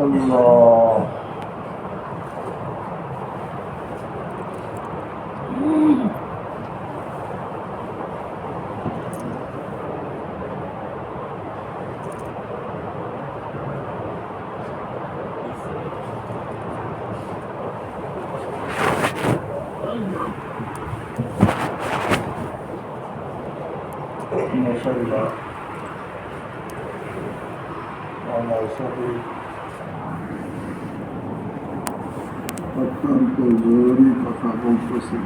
الله. ما شاء الله. الله صحيح. অত্যন্ত জরুরি কথা বলতেছি।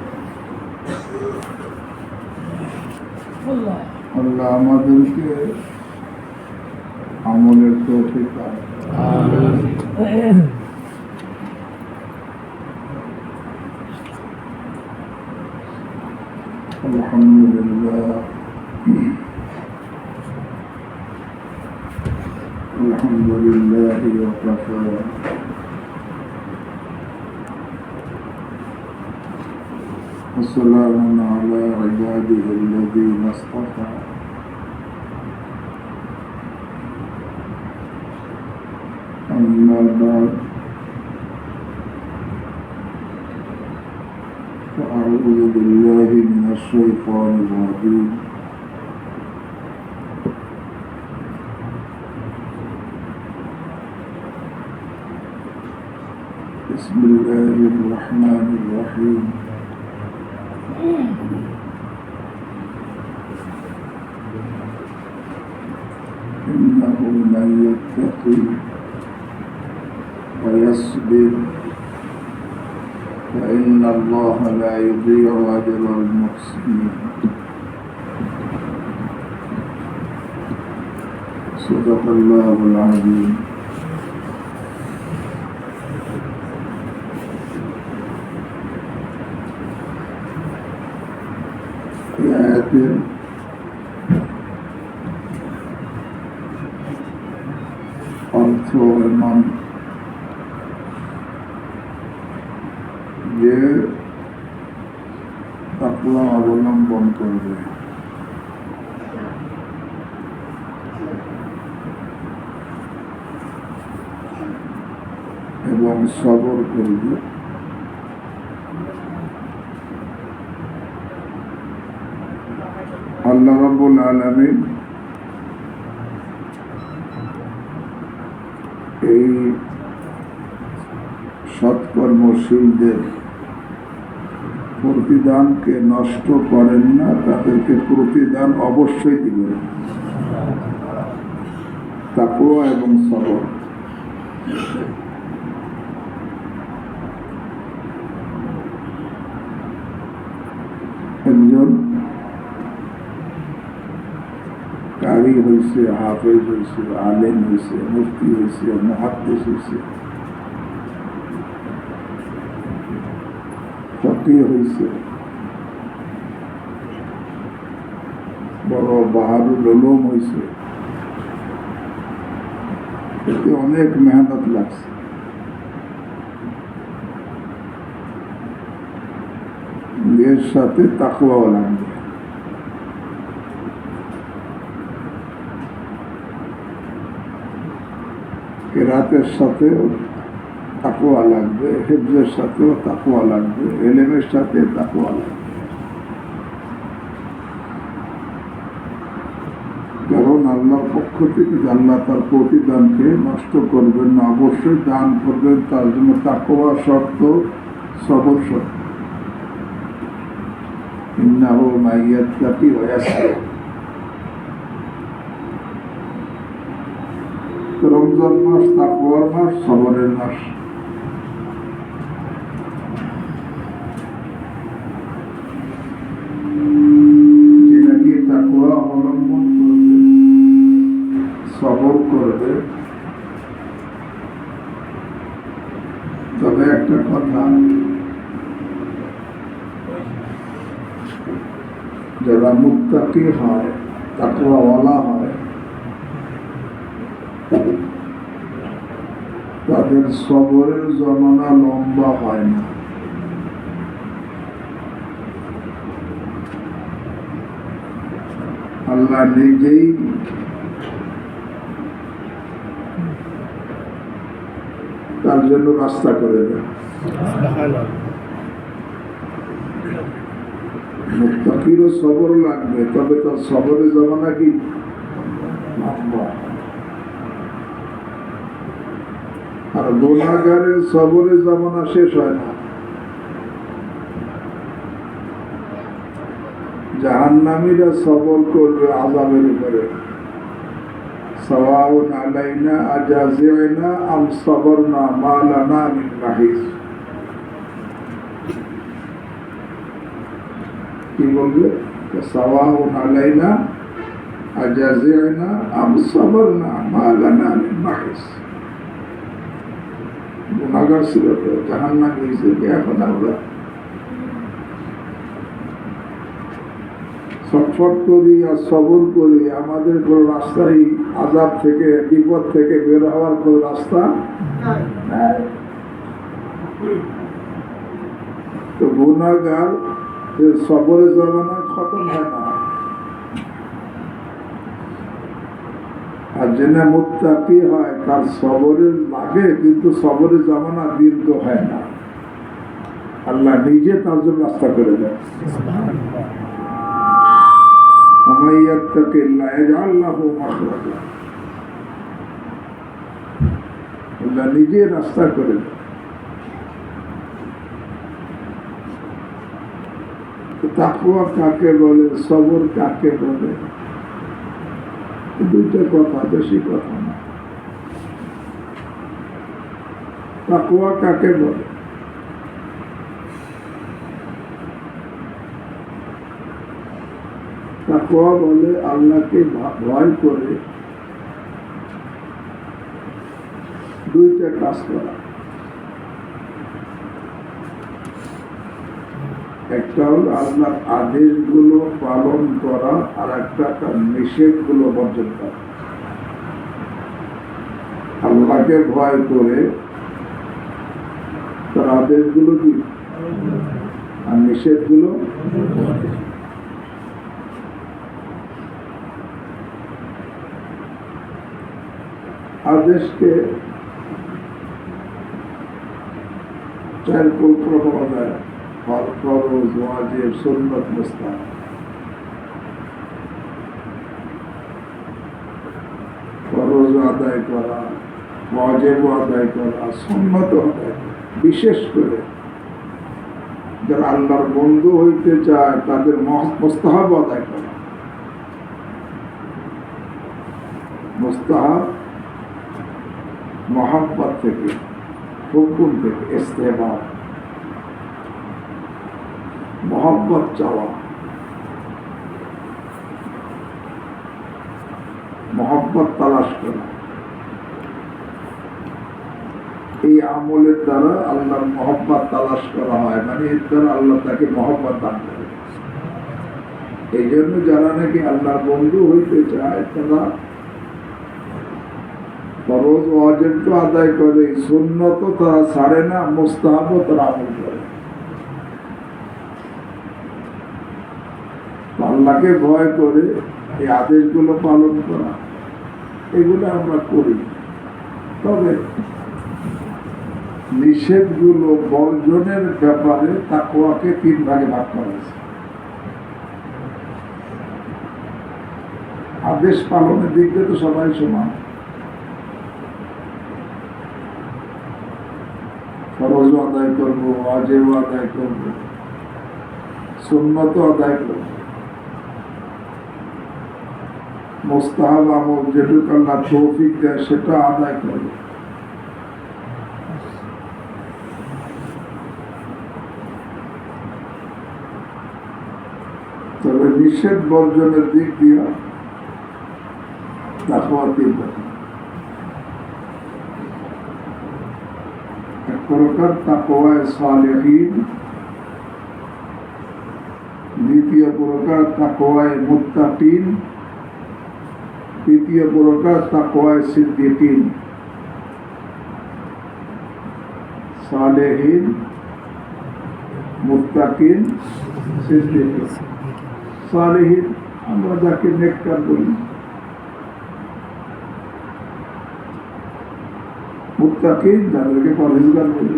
আল্লাহ আমাদেরকে আমলের তৌফিক দান করুন। আলহামদুলিল্লাহ আলহামদুলিল্লাহ ওয়াকাফা والسلام على عباده الذين اصطفى أما بعد فأعوذ بالله من الشيطان الرجيم بسم الله الرحمن الرحيم إنه من يتقي ويصبر فإن الله لا يضيع أجر المحسنين صدق الله العظيم আয়াতের অর্থ এমন যে তাকওয়া অবলম্বন করবে এবং সবর করবে আল্লাহ রাব্বুল আলামিন এই সৎকর্মশীলদের প্রতিদানকে নষ্ট করেন না, তাদেরকে প্রতিদান অবশ্যই দিবেন। তাকওয়া এবং সবর একজন কারি হয়েছে, হাফেজ হয়েছে, আলেম হয়েছে, মুফতি হয়েছে, মুহাদ্দিস হয়েছে, ফকিহ হয়েছে, বড় বাহারুল উলুম হয়েছে, এতে অনেক মেহনত লাগছে। এর সাথে তাকওয়াও লাগবে। কেরাতের সাথেও তাকওয়া লাগবে, হিফজের সাথেও তাকওয়া লাগবে, ইলমের সাথে তাকওয়া লাগবে। কারণ আল্লাহর পক্ষ থেকে আল্লাহ তার প্রতিদানকে নষ্ট করবেন না, অবশ্যই দান করবেন। তার জন্য তাকওয়া শর্ত, সবর শর্ত। ইন্নাহু মান ইয়াত্তাকি ওয়া ইয়াসবির। রমজান মাস তাকওয়ার মাস, সবরের মাস। যে নাকি তাকওয়া অবলম্বন করবে, সবর করবে, তবে একটা কথা, যারা মুত্তাকি হয়, তাকওয়াওয়ালা হয়, তাদের সবরের জমানা লম্বা হয় না। আল্লাহ নিজেই তার জন্য রাস্তা করে দেন। মুত্তাকিরও সবর লাগবে, তবে তার সবরে জমানা কি লম্বা। আর গুনাহগারের সবরে জমানা শেষ হয় না। জাহান্নামীরা সবর করবে আযাবের উপরে। সাওয়াউন আলাইনা আজাজিনা আম সাবরনা মা লানা মিন মাহিস। কি বলবে? সাওয়াউন আলাইনা আজাজিনা আম সাবরনা মা লানা মিন মাহিস। গুনাহগার ছিল তো জাহান্নামী হিসেবে এখন আমরা ছটফট করি আর সবর করি, আমাদের কোনো রাস্তায় আযাব থেকে বিপদ থেকে বের হওয়ার কোনো রাস্তা নাই। তো গুনাহগার সবরের জমানা খতম হয় না। আর যেটা মুত্তাকি হয় তার সবরের লাগে, কিন্তু সবরের জমানা দীর্ঘ হয় না। আল্লাহ নিজে তার জন্য রাস্তা করে দেয়। নিজে রাস্তা করে দেয়। তাকওয়া কাকে বলে, সবর কাকে বলে, দুইটা কথা, বেশি কথা না। তাকওয়া কাকে বলে? তাকওয়া বলে আল্লাহকে ভয় করে দুইটা কাজ করা। একটা হল আল্লাহর আদেশগুলো পালন করা, আর একটা তার নিষেধগুলো বর্জন করা। আল্লাহকে ভয় করে তার আদেশগুলো কি আর নিষেধগুলো। আদেশকে চার প্রকার পাওয়া যায়: ফরজ, ওয়াজিব, সুন্নাত, মুস্তাহাব। ফরজ আদায় করা, ওয়াজিব আদায় করা, সুন্নাত আদায় করা। বিশেষ করে যারা আল্লাহর বন্ধু হইতে চায় তাদের মুস্তাহাব আদায় করা। মুস্তাহাব মহাব্বত থেকে, হুকুম থেকে, ইস্তেহবাব, মহব্বত চাওয়া, মহব্বত তালাশ করা। এই আমলের দ্বারা আল্লাহর মহব্বত তালাশ করা হয়, মানে এর দ্বারা আল্লাহ তাকে মহব্বত দান করে। এই জন্য যারা নাকি আল্লাহর বন্ধু হইতে চায় তারা ফরজ ওয়াজিব তো আদায় করে, সুন্নত তারা ছাড়ে না, মুস্তাহাবও তারা আমল করে। আল্লাহকে ভয় করে এই আদেশগুলো পালন করা, এগুলো আমরা করি। তবে নিষেধগুলো বর্জনের ব্যাপারে তাকওয়াকে 3 ভাগে ভাগ করা হয়েছে। আদেশ পালনের দিক দিয়ে তো সবাই সমান। ফরজ আদায় করবো, ওয়াজিব আদায় করবো, সুন্নত আদায় করবো, মুস্তাহাব আমল যেটুকু আল্লাহ তৌফিক দেয় সেটা আদায় করবো। তবে নিষেধ বর্জনের দিক দিয়ে তাকওয়া 3 রকম। এক প্রকার তাকওয়ায়ে সালেহীন, দ্বিতীয় প্রকার তাকওয়ায়ে মুত্তাকিন, তৃতীয় প্রকার তাকওয়ায়ে সিদ্দিকিন। সালেহীন, মুত্তাকিন, সিদ্দিকিন। সালেহীন আমরা যাকে নেককার বলি। মুত্তাকিন যাদেরকে পরহেজগার বলি,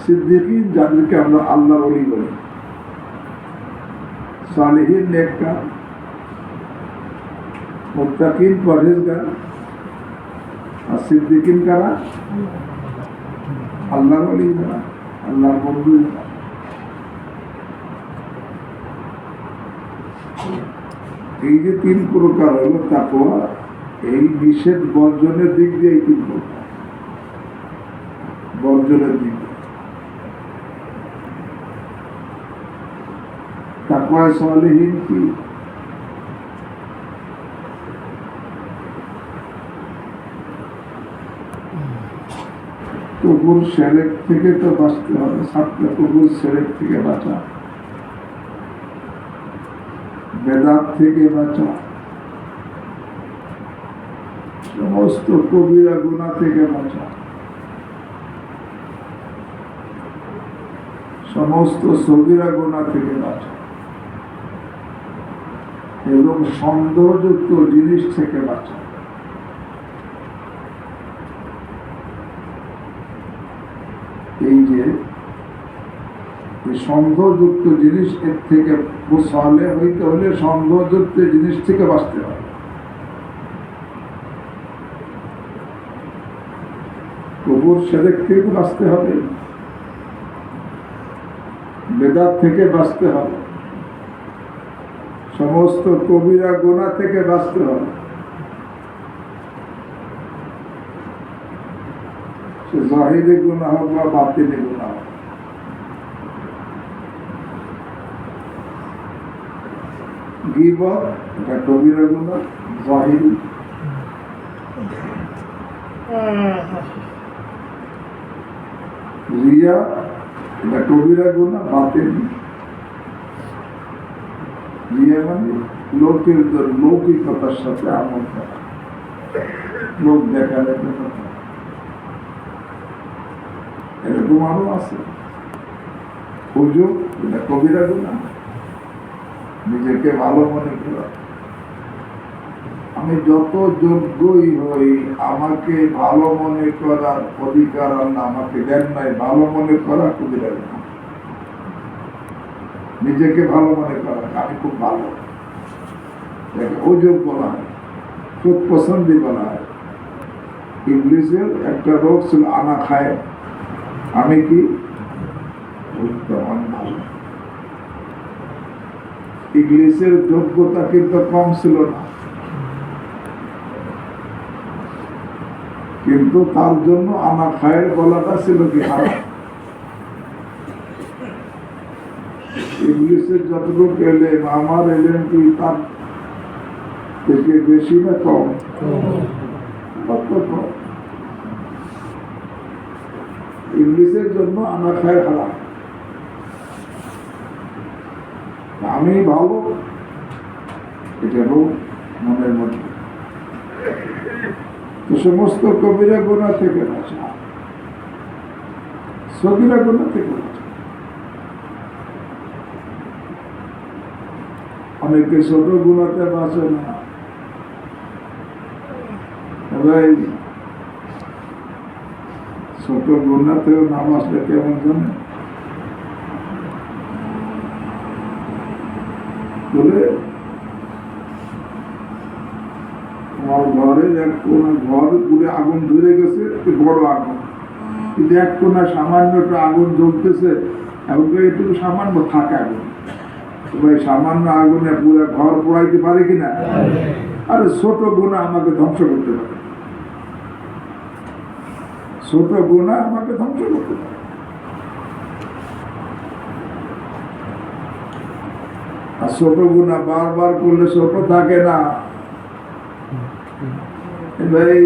সিদ্দিকিন যাদেরকে আমরা আল্লাহর ওলি বলি, সালেহিন নেককার, মুত্তাকিন পরহেজগার, আর সিদ্দিকিন কারা? আল্লাহর ওলি যারা, আল্লাহর বন্ধু যারা। এই যে তিন প্রকার হলো তাকওয়া, এই নিষেধ বর্জনের দিক দিয়ে এই তিন প্রকার, বর্জনের দিক দিয়ে। তাকওয়ায়ে সালেহিন কি? কুফর শিরক থেকে তো বাঁচতে হবে, সাতটা কুফর শিরক থেকে বাঁচা, বেদাত থেকে বাঁচা, সমস্ত কবিরা গুনাহ থেকে বাঁচা, সমস্ত সগীরা গুনাহ থেকে বাঁচা এবং সন্দেহযুক্ত জিনিস থেকে বাঁচা। এই যে সন্দেহযুক্ত জিনিস, এর থেকে সালেহ হইতে হলে সন্দেহযুক্ত জিনিস থেকে বাঁচতে হবে। কুফর শিরক থেকে বাঁচতে হবে, বেদাত থেকে বাঁচতে হবে, সমস্ত কবিরা গুনাহ থেকে বাঁচতে হবে। সে জাহিরি গুনাহ হোক বা বাতিনি গুনাহ হোক। গীবত এটা কবিরা গুনাহ জাহিরি, রিয়া এটা কবিরা গুনাহ বাতিনি। রিয়া মানে লোকের লৌকিকতার সাথে আমল করা, লোক দেখালে এরকম আরো আছে। হুজুর এটা কবিরা গুনাহ, নিজেকে ভালো মনে করা। আমি যত যোগ্যই হই, আমাকে ভালো মনে করার অধিকার আল্লাহ আমাকে দেন নাই। ভালো মনে করা কবিরা গুনাহ, নিজেকে ভালো মনে করা আমি খুব ভালো, অযোগ্য বলা হয়, খুব পছন্দ বলা হয়। ইংলিশের একটা রোগ ছিল আনা খায়, আমি কি ভালো। ইংলিশের যোগ্যতা কিন্তু কম ছিল না, কিন্তু তার জন্য আনা খায়ের বলাটা ছিল কি হারাম। ইংলিশের যতটুকু এলেন, আমার এলেন কি তার থেকে বেশি না কম? ইংলিশের জন্য আনা খায় হারাম। আমি ভালো, এটা হোক মনের মধ্যে। তো সমস্ত কবিরা গুনাহ থেকে বাঁচা, সগীরা গুনাহ থেকে বাঁচা। অনেকে ছোট গুনাহতে বাঁচে না। ভাই ছোট গুনাহতেও না বাঁচলে কেমন জানে? বলে আমার ঘরের এক কোনা, ঘর পুরে আগুন ধরে গেছে, বড় আগুন, কিন্তু এক কোনা সামান্য একটা আগুন জ্বলতেছে, এখন একটু সামান্য থাকে আগুন। ভাই সামান্য আগুনে পুরো ঘর পোড়াইতে পারে কিনা? আরে ছোট গুনাহ আমাকে ধ্বংস করতে পারে, ছোট গুনাহ আমাকে ধ্বংস করতে পারে। আর ছোট গুনাহ বারবার করলে ছোট থাকে না। ভাই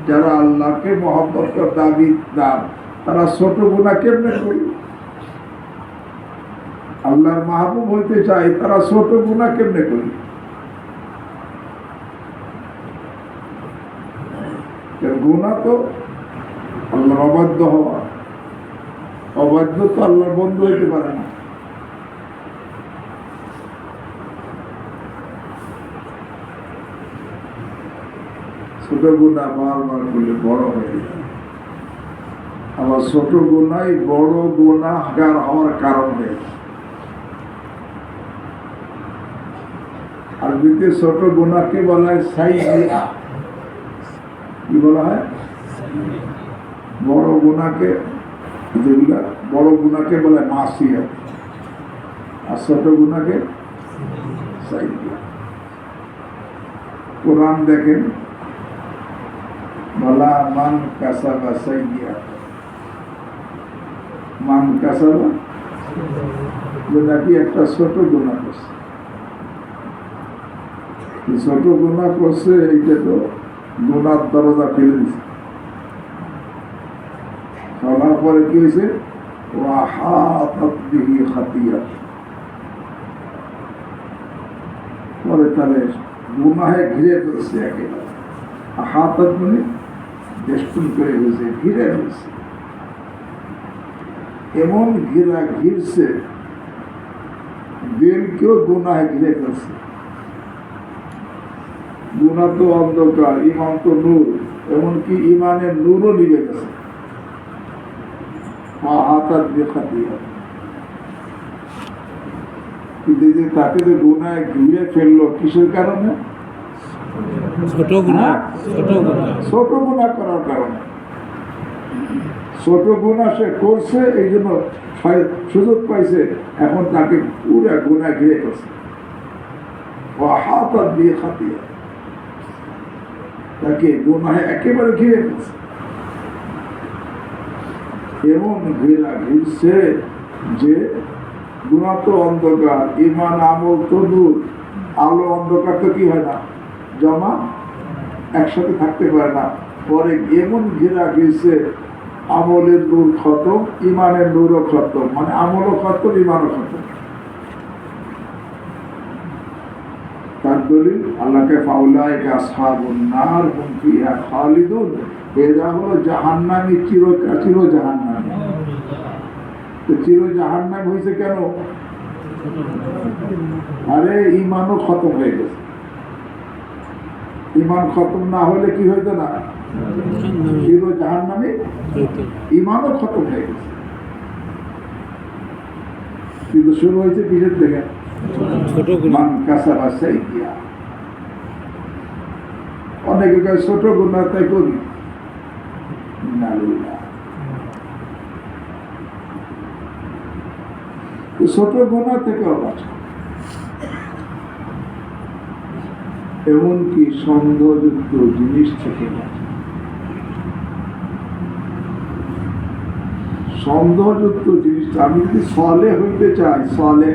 যারা আল্লাহকে মহব্বত দাবিদার, তারা ছোট গুনাহ কেমনে করে? আল্লাহর মাহবুব হইতে চাই, তারা ছোট গুনাহ কেমনে করে? গুনাহ তো আল্লাহর অবাধ্য হওয়া, অবাধ্য তো আল্লাহর বন্ধু হইতে পারে না। ছোট গুনাহ বারবার করলে বড় হয়ে যায়, আবার ছোট গুনাহ বড় গুনাহগার হওয়ার কারণ হয়ে যায়। আরবিতে ছোট গুনাহকে বলা হয় সাইয়্যিআহ। কি বলা হয়? বড় গুনাহকে, যেগুলা বড় গুনাহকে বলে মাসিয়াত, আর ছোট গুনাহকে সাইয়্যিআহ। কোরআন দেখেন, বলা মান কাসাবা সাইয়্যিআহ, মান কাসাবা, যে নাকি একটা ছোট গুনাহ করছে, ছোট গুনাহ করছে, এইটা তো গুনার দরজা ফেলে দিছে। ফলার পরে কি হয়েছে? ওয়াহাতাত বিহি খাতিয়াত, পরে তাহলে গুনাহে ঘিরে ফেলছে একেবারে। আহাতাত মানে বেষ্টন করে ফেলছে, ঘিরে ফেলছে, এমন ঘিরা ঘিরছে, দিলকেও গুনাহে ঘিরে ফেলছে। গুনাহ তো অন্ধকার, ইমান তো নূর, এমনকি ইমানের নূরও নিভে গেছে। আহাতাত বিহি খাতিয়াত, কিন্তু যে তাকে যে গুনাহে ঘিরে ফেললো কিসের কারণে? ছোট গুনাহ করার কারণে। ছোট গুনাহ সে করছে, এই জন্য সুযোগ পাইছে, এখন তাকে পুরা গুনাহ ঘিরে করছে। ওয়াহাতাত বিহি খাতিয়াত, তাকে গুনাহে একেবারে ঘিরে ফেলছে, এমন ঘিরা ঘিরছে যে গুনাহ তো অন্ধকার, ইমান আমল তো নূর। আলো অন্ধকার তো কি হয় না, জমা একসাথে থাকতে পারে না। পরে এমন ঘেরা ঘিরছে, আমলের নূর খতম, ইমানের নূরও খতম, মানে আমলও খতম, ইমানও খতম। তার দলিল আল্লাহকে ফাউলাইকা আসহাবুন নার হুম ফিহা খালিদুন, এরা হলো জাহান্নামী, চির জাহান্নামী। তো চির জাহান্নামী হয়েছে কেন? আরে ইমানও খতম হয়ে গেছে। ইমান খতম না হলে কি হইতো না? চির জাহান্নামী, ইমানও খতম হয়ে গেছে। কিন্তু শুরু হয়েছে কিসের থেকে? মান কাসাবা সাইয়্যিআহ। অনেকে কয় ছোট গুনাহ তাই করি না, ছোট গুনাহ থেকে বাঁচা, এমনকি সন্দেহযুক্ত জিনিস থেকে বাঁচা। সন্দেহযুক্ত জিনিস, আমি যদি সলে হইতে চাই, সলে,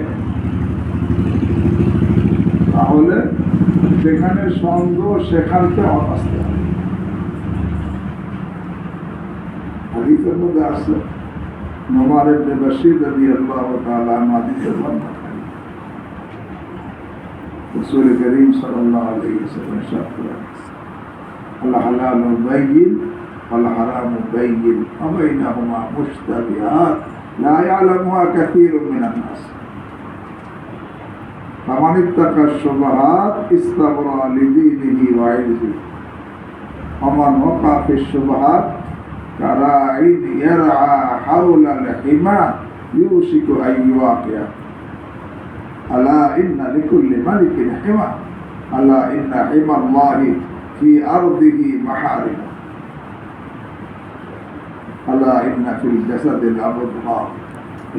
তাহলে সেখানে সন্দেহ সেখানতে আসতে হবে। হাদিসের মধ্যে আসছে, নোমান ইবনে বাশীর রাদিয়াল্লাহু তাআলা আনহু হাদিসের বর্ণনা করেন, রাসূল করিম সাল্লাল্লাহু আলাইহি ওয়াসাল্লাম ইরশাদ করেন, আল হালালু বাইয়িন ওয়াল হারামু বাইয়িন ওয়া বাইনাহুমা মুশতাবিহাত লা ইয়ালামুহা কাসীরুম মিনান নাস ফামান ইত্তাকা শুবহাত ইস্তাবরা লিদীনিহি ওয়া ইরদিহি ওয়া মান ওয়াকা ফিশ শুবহাত কারাইন ইয়ারআ হাওলাল হিমা ইউশিকু আন ইওয়াকিয়া আলা ইন্না লিকুল্লি মালিকিন হিমা আলা ইন্না হিমাল্লাহি ফি আরদিহি মাহারিম আলা ইন্না ফিল জাসাদিল আবদা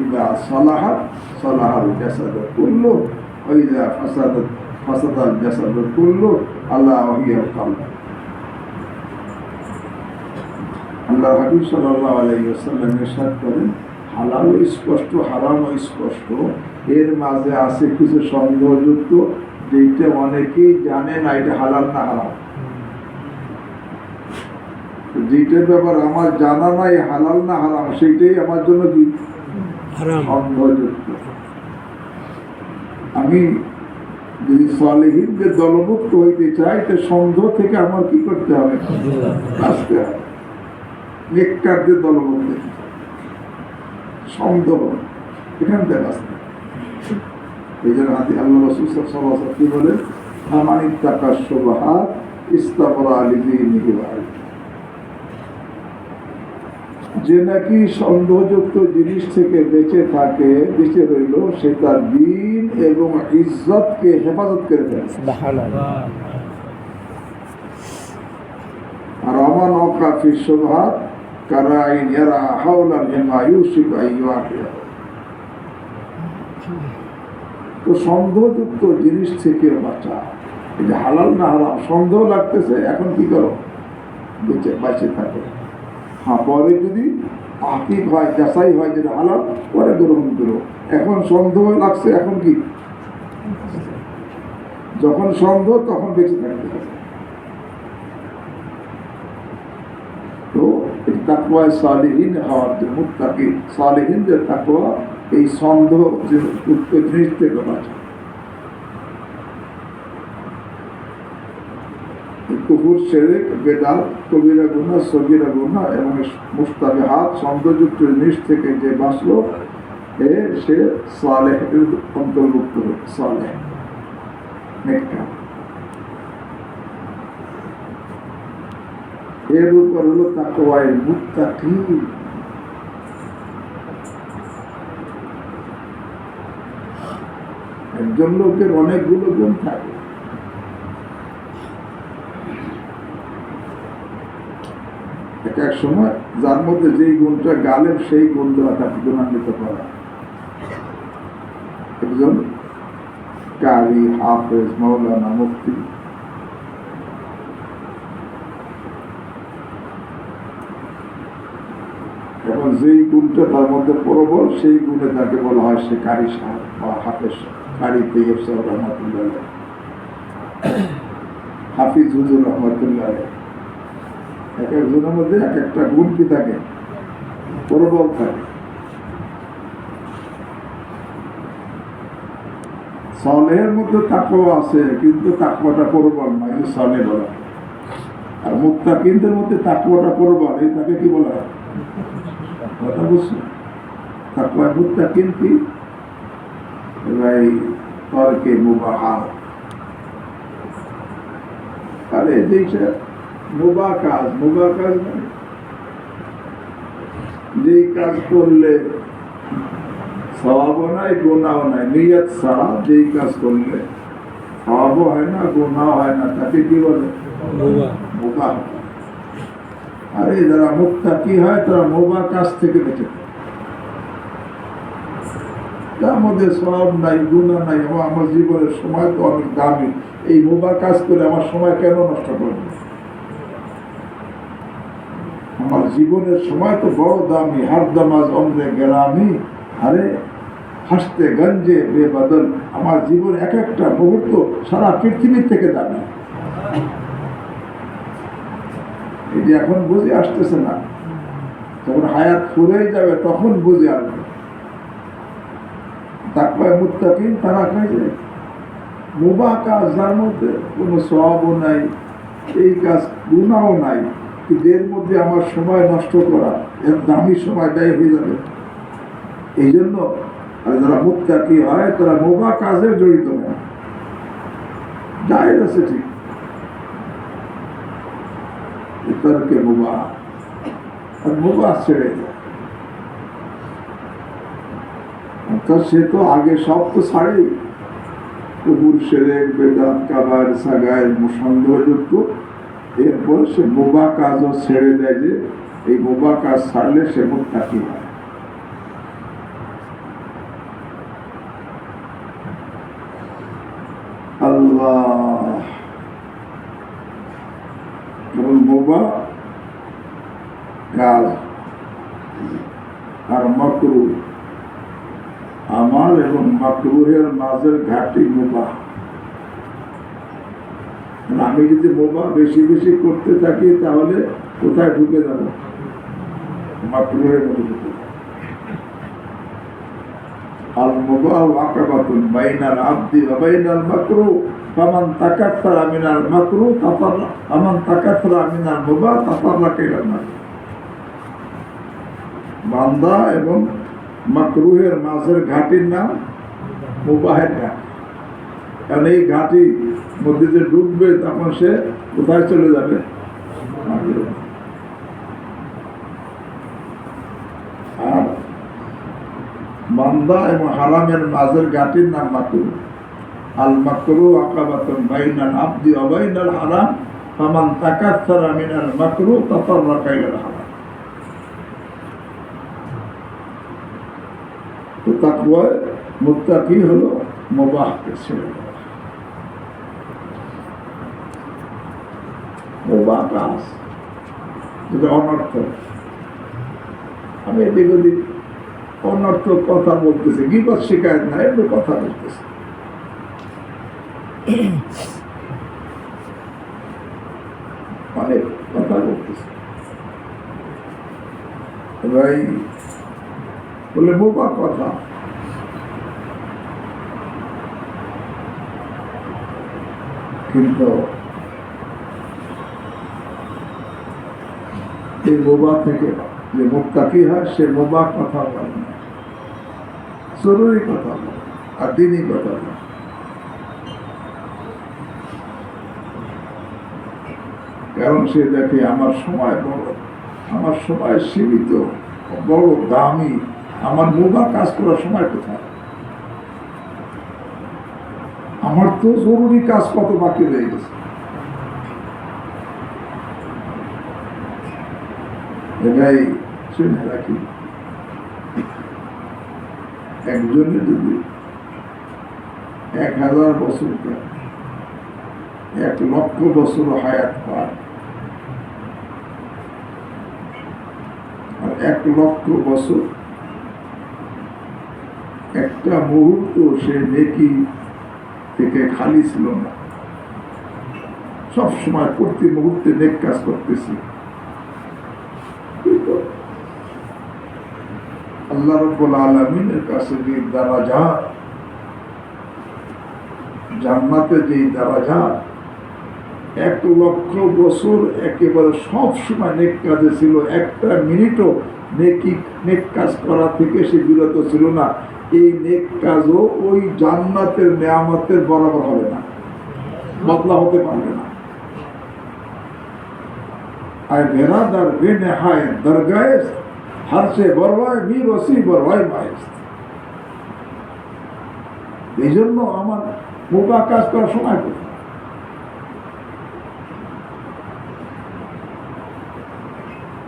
ইযা সালাহাত সালাহাল জাসাদু কুল্লুহু ওয়া ইযা ফাসাদাত ফাসাদাল জাসাদু কুল্লুহু আলা ওয়া হিয়াল কলব। আল্লাহ হাবিব সাল্লাল্লাহু আলাইহি ওয়াসাল্লাম ইরশাদ করেন, হালাল স্পষ্ট, হারাম স্পষ্ট, এর মাঝে আছে কিছু সন্দেহযুক্ত, যেটা অনেকেই জানে না এটা হালাল না হারাম। যেটার ব্যাপার আমার জানা নাই হালাল না হারাম, সেইটাই আমার জন্য কি সন্দেহযুক্ত। আমি যদি সালেহীনদের দলভুক্ত হইতে চাই, তো সন্দেহ থেকে আমার কি করতে হবে? বাঁচতে হবে। নেককারদের দলভুক্ত সন্দেহ, এখান থেকে বাঁচতে। এই জন্য আল্লাহ রাসূল সাল্লাল্লাহু আলাইহি ওয়াসাল্লাম কি বলেন, ফামান ইত্তাকা শুবহাত ইস্তাবরা লিদীনিহি ওয়া ইরদিহি। যে নাকি সন্দেহযুক্ত জিনিস থেকে বেঁচে থাকে, বেঁচে রইল, সে তার দ্বীন এবং ইজ্জতকে হেফাজত করে ফেলে। আর আমান ওয়াকা ফি শুবহাত কারাইন ইয়ারা হাওলাল হিমা ইউসিফু আইয়ুআকিয়া। তো সন্দেহযুক্ত জিনিস থেকে বাঁচা, এই যে হালাল না হারাম সন্দেহ লাগতেছে, এখন কি করো, বেঁচে থাকে। হ্যাঁ, পরে যদি তাহকিক হয়, যাচাই হয় যেটা হালাল, পরে গ্রহণ করো। এখন সন্দেহ লাগছে, এখন কি, যখন সন্দেহ তখন বেঁচে থাকতে হবে। তো তাকওয়ায়ে সালিহিন হওয়ার যে মুত্তাকি সালিহিনদের তাকওয়া এই সন্দেহ যুক্ত জিনিস থেকে বাঁচা। কুফর, শিরক, বেদাত, কবিরা গুনাহ, সগীরা গুনাহ এবং মুস্তাবিহাত সন্দেহযুক্ত জিনিস থেকে যে বাঁচলো, সে সালেহের অন্তর্ভুক্ত হবে। সালেহ নেককার। এর উপর হলো তাকওয়ায়ে মুত্তাকি। একজন লোকের অনেকগুলো গুণ থাকে। এক সময় যার মধ্যে যেই গুণটা গালেব, সেই গুণ দ্বারা তাকে গুণান্বিত করা। একজন কারি, হাফেজ, মাওলানা, মুফতি, এখন যেই গুণটা তার মধ্যে প্রবল, সেই গুণে তাকে বলা হয় সে কারি সাহেব বা হাফেজ। কারি তৈয়ব সাহেব রহমতুল্লাহ, হাফিজ হুজুর রহমতুল্লাহ। এক একজনের মধ্যে এক একটা গুণ কি থাকে, প্রবল থাকে। সালেহের মধ্যে তাকওয়া আছে, কিন্তু তাকওয়াটা প্রবল না, এই সালেহ বলা হয়। আর মুত্তাকিনদের মধ্যে তাকওয়াটা প্রবল, এই তাকে কি বলা হয়, কথা বুঝছো? তাকওয়ায়ে মুত্তাকিন কি, ভাই তরকে মুবাহাত, আরে যেইটা মুবাহ কাজ, মুবাহ কাজ মানে যেই কাজ করলে সওয়াবও নাই, গুনাহও নাই, নিয়ত ছাড়া যেই কাজ করলে সওয়াবও হয় না, গুনাহও হয় না, তাকে কি বলে, মুবাহ। আরে যারা মুত্তাকি হয় তারা মুবাহ কাজ থেকে বেঁচে থাকে, তার মধ্যে সওয়াব নাই, গুনাহ নাই। আমার জীবনের সময় তো অনেক দামি, এই মুবাহ কাজ করে আমার সময় কেন নষ্ট করবে? আমার জীবনের সময় তো বড় দামি, হার দামাজ অমরে গেরামি। আরে হাসতে গঞ্জে বেবদল, আমার জীবন এক একটা মুহূর্ত সারা পৃথিবীর থেকে দামি। এই যে এখন বুঝে আসতেছে না, যখন হায়াত ফুরেই যাবে তখন বুঝে আসবে। তাকওয়ায়ে মুত্তাকিন তারা কয় যে মুবাহ কাজ, যার মধ্যে কোনো সওয়াবও নাই, এই কাজ গুনাহও নাই, কিন্তু এর মধ্যে আমার সময় নষ্ট করা, এর দামি সময় ব্যয় হয়ে যাবে। এই জন্য যারা মুত্তাকি হয় তারা মুবাহ কাজে জড়িত না, জায়েজ আছে ঠিক, তরকে মুবাহ, আর মুবাহ ছেড়ে যায়। অর্থাৎ সে তো আগে সব তো ছাড়েই, কুফর, শিরক, বেদাত, কাবায়ের, সাগায়ের, সন্দেহযুক্ত। এরপর সে মুবাহ কাজও ছেড়ে দেয়, যে এই মুবাহ কাজ ছাড়লে সে মুত্তাকি হয়। আল্লাহ, কেবল মুবাহ কাজ আর মাকরুহ, আমার এবং মাকরুহের মাঝের ঘাটি মুবাহ। আমি যদি মুবাহ বেশি বেশি করতে থাকি তাহলে কোথায় ঢুকে যাব, মাকরুহের মধ্যে ঢুকে। আল মুবাহ আকাবাতুন বাইনাল আবদি ওয়া বাইনাল মাকরুহ, ফামান তাকাত্তারা মিনাল মাকরুহ তাতাররা, ফামান তাকাত্তারা মিনাল মুবাহ তাতাররাকা ইলাল মাকরুহ। বান্দা এবং মাকরুহের মাঝের ঘাটির নাম মুবাহের ঘাটি। কারণ এই ঘাটি মধ্যে যে ডুববে তখন সে কোথায় চলে যাবে? আর বান্দা এবং হারামের মাঝের ঘাটির নাম মাকরু। আল মাকরু আকাবাতুন বাইনাল আবদি ওয়া বাইনাল হারাম ফামান তাকাসসারা মিনাল মাকরু তাতাররাকা ইলাল হারাম। তো তাকওয়া মুত্তাকি হলো মুবাহকে ছেড়ে দেওয়া, মুবাহ কাজ যেটা অনর্থক। আমি এদিক ওদিক অনর্থক কথা বলতেছি, গীবত শিকায়ত না, এমনি কথা বলতেছি। অনেক কথা বলতেছি ভাই, বলে বোবা কথা। কিন্তু এই বোবা থেকে যে মুত্তাকি হয় সে বোবা কথা বলে না, জরুরি কথা বলে আর দিনই কথা বলে। কারণ সে দেখে আমার সময় বড়, আমার সময় সীমিত, বড় দামি, আমার বোবা কাজ করার সময় কোথায়? আমার তো জরুরি কাজ কত বাকি রয়ে গেছে। এটাই শুনে রাখি, একজনে যদি 1000 বছর 1,00,000 বছর হায়াত পায়, আর 1,00,000 বছর একটা মুহূর্ত সে নেকি থেকে খালি ছিল না, সব সময় প্রতি মুহূর্তে নেক কাজ করতেছি। আল্লাহ রাব্বুল আলামিনের কাছে যে দারাজাত, জান্নাতে যে দারাজাত, 1,00,000 বছর একেবারে সব সময় নেক কাজে ছিল, একটা মিনিটও নেক কাজ করা থেকে সে বিরত ছিল না। এই নেক কাজও ওই জান্নাতের নেয়ামতের বরাবর হবে না, বদলা হতে পারবে না। আর বেরাদার বেনেহায়েত দরগায়ে हर से बरवाए भी वसी बरवाए माइस। এই জন্য আমার মুবাহ কাজ করার সময় কোথায়?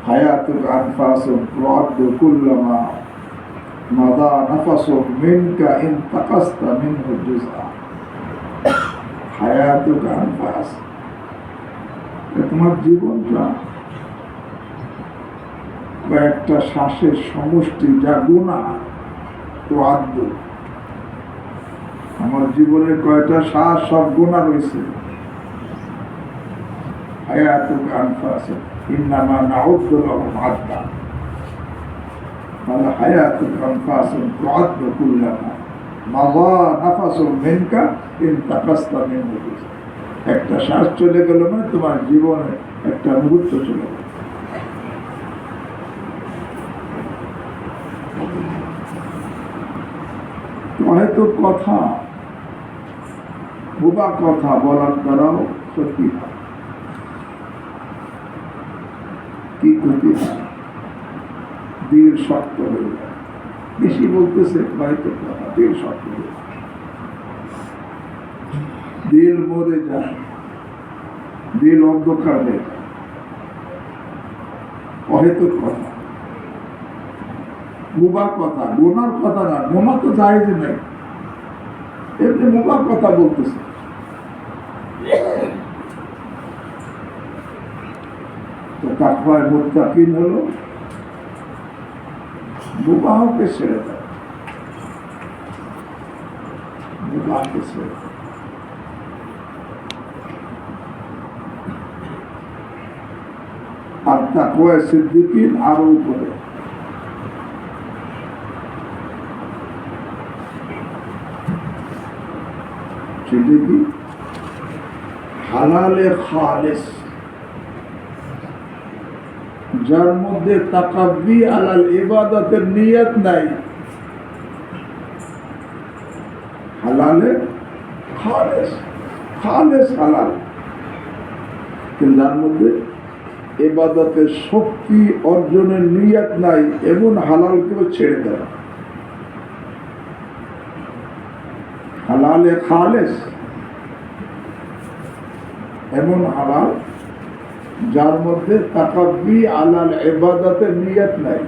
হায়াতুক আনফাসুন তুআদ্দু কুল্লামা মাদা নাফাসুক মিনকা ইন তাকাসতা মিনহু জুজআ। হায়াতুক আনফাস, তোমার জীবনটা কয়েকটা শ্বাসের সমষ্টি, যা গুনাহ। তো আদ্য, আমার জীবনের কয়টা শ্বাস সব গুনাহ রয়েছে। হায়াতুক আনফাস ইন্নামা নাউদ্দু লাহুম আদ্দা, মানে হায়াতুক আনফাস তুআদ্দু কুল্লামা মাযা নাফাসুন মিনকা ইন তাকাসতা মিনহু জুজআ। একটা শ্বাস চলে গেল মানে তোমার জীবনে একটা মুহূর্ত চলে গেল। হয়তো কথা, বোবা কথা বলার দ্বারাও ক্ষতি হয়। কি ক্ষতি হয়? দিল শক্ত হয়ে যায়, বেশি বলতেছে হয়তো কথা, দিল শক্ত হয়ে যায়, দিল মরে যায়, দিল অন্ধকার হয়ে যায়। অহেতুক কথা, মুবাহ কথা, গুনার কথা না, গুনাহ তো জায়েজ নাই, এমনি মুবাহ কথা বলতেছে। তো তাকওয়ায়ে মুত্তাকিন হলো মুবাহকে ছেড়ে দেয়, মুবাহকে ছেড়ে দেয়। আর তাকওয়ায়ে সিদ্দিকিন আরো উপরে। সেটা কি? হালালে খালিস, যার মধ্যে তাকাব্বি আলাল ইবাদতের নিয়ত নাই। হালালে খালিস, খালিস হালাল, কিন্তু যার মধ্যে ইবাদতের শক্তি অর্জনের নিয়ত নাই এমন হালালকেও ছেড়ে দেওয়া, হালালে খালেস এমন হালাল যার মধ্যে তাকাব্বি আলাল ইবাদতের নিয়ত নাই,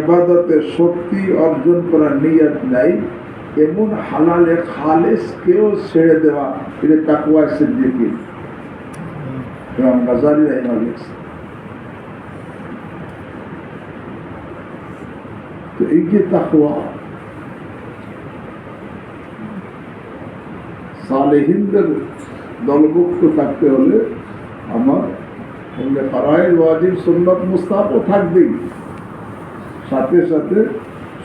ইবাদতের শক্তি অর্জন করার নিয়ত নাই, এমন হালালে খালেস কেউ ছেড়ে দেওয়া, এটা তাকওয়া সিদ্দিকী ইমাম গাজ্জালী রাহিমাহুল্লাহ। তো এই যে তাকওয়া সালেহিনদের দলভুক্ত থাকতে হলে আমার ফারায়েজ ওয়াজিব সুন্নাত মুস্তাহাবও থাকবেই, সাথে সাথে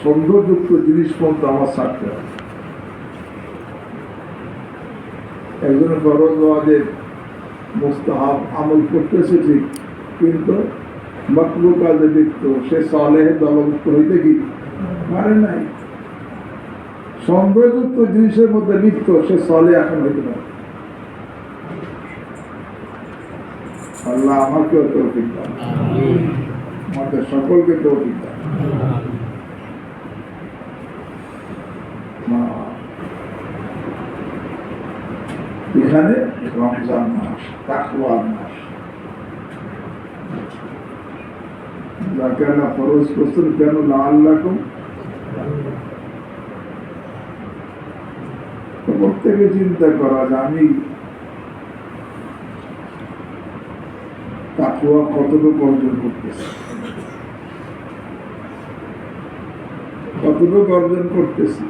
সন্দেহযুক্ত জিনিস পর্যন্ত আমার থাকতে হবে। একজন ফরজ ওয়াজিব মুস্তাহাব আমল করতেছে ঠিক, কিন্তু মাকরুহ কাজে লিপ্ত, সে সালেহ দলভুক্ত হইতে কি পারে নাই। সন্দেহযুক্ত জিনিসের মধ্যে লিপ্ত, সে সালেহ এখন হইতে পারে। আল্লাহ আমাকেও তৌফিক দান, আমাদের সকলকে তৌফিক দান। এখানে রমজান মাস, তাকওয়ার মাস, যাকে আল্লাহ ফরজ করছেন কেন লাআল্লাকুম, প্রত্যেকে চিন্তা করা যে আমি তাকওয়া কতটুকু অর্জন করতেছি, কতটুকু অর্জন করতেছি।